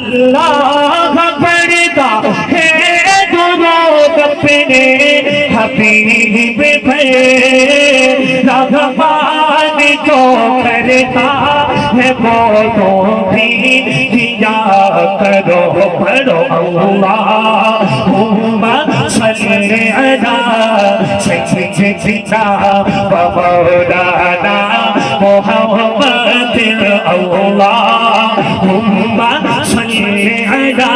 اللہ پڑھتا ہے درود اپنے حبیب پہ رغبان جو کرتا ہے وہ تو بھی کیا کرو پڑھو اللہم صلی علی سیدنا و مولانا محمد اللہم صلی علی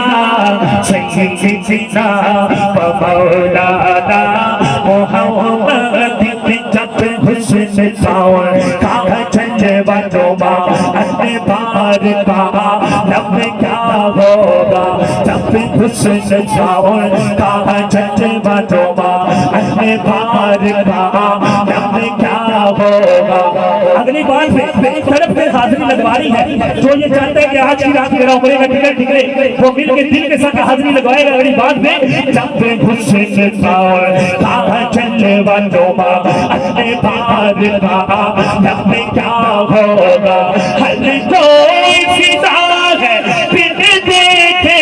سیدنا و مولانا محمد جب حسن ساور کہا چلے بچوبا اپنے بار کہا لب کیا ہوگا جب حسن ساور کہا چلے بچوبا اپنے بار کہا لب کیا ہوگا. اگلی بار ایک طرف سے حاضری لگوانی ہے. جو یہ چاہتا ہے کہ آج کی رات میرا عمرے کا ٹکٹ نکلے وہ مل کے دل کے ساتھ حاضری لگوائے گا. اگلی بات میں جب حسن ساور کہا چلے بچوبا اپنے بار کہا لب کیا ہوگا. ہر کوئی فدا ہے پھر دیکھے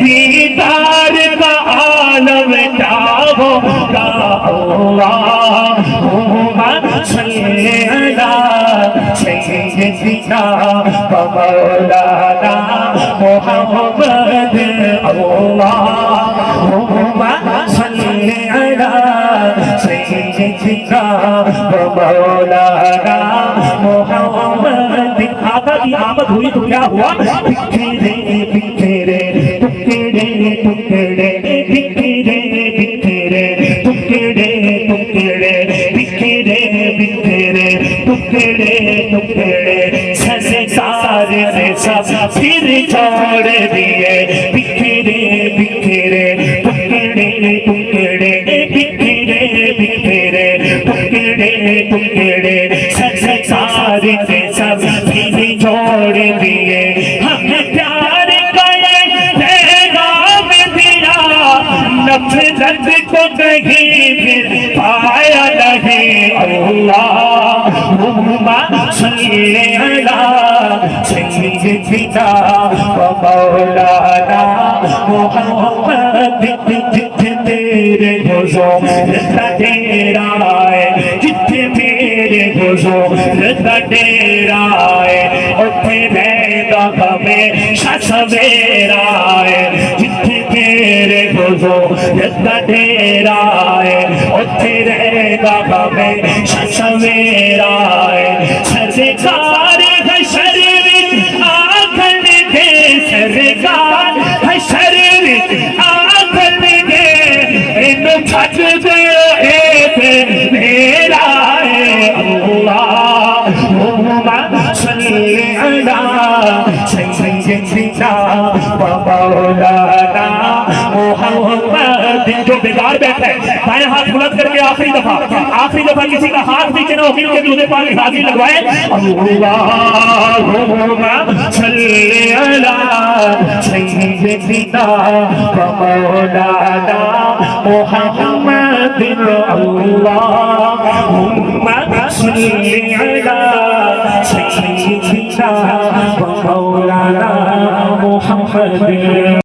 دیدار کا عالم کیا ہوگا. اللہم صلی علی سیدنا و مولانا محمد اللہم صلی علی سیدنا و مولانا محمد. آقا کی آمد ہوئی تو کیا ہوا؟ بکھرے بکھرے ٹکڑے ٹکڑے بکھرے بکھرے ٹکڑے ٹکڑے بکھرے بکھرے ٹکڑے ٹکڑے سرکار نے سب پھر چھوڑ دیے. بکھرے بکھرے ٹکڑے ٹکڑے بکھرے بکھرے ٹکڑے ٹکڑے سرکار نے سب پھر چھوڑ دیے. ہم پیار گئے پیغام دیا نفرت کو کہیں پھر پایا نہیں. اللہم صلی علی سیدنا و مولانا محمد. جتنے تیرے حضور کا ڈیرا ہے جتنے تیرے حضور کا ڈیرا ہے اتنے رہتا ہمیشہ سویرا ہے. جتنے تیرے حضور کا ڈیرا ہے اتنے رہتا ہمیشہ سویرا ہے. سرکار حشر آنکھن دے سرکار حشر آنکھن دے ان پھٹ دے میرا ہے. اللہم صلی علی سیدنا و مولانا محمد. جو بیدار بیٹھا ہے دائیں ہاتھ بلند کر کے آخری دفعہ کسی کا ہاتھ نیچے نہ ہو کے دودھ پاک حاضری لگوائے. اللہم صلی علی سیدنا و مولانا محمد. اللہم صلی علی سیدنا و مولانا محمد.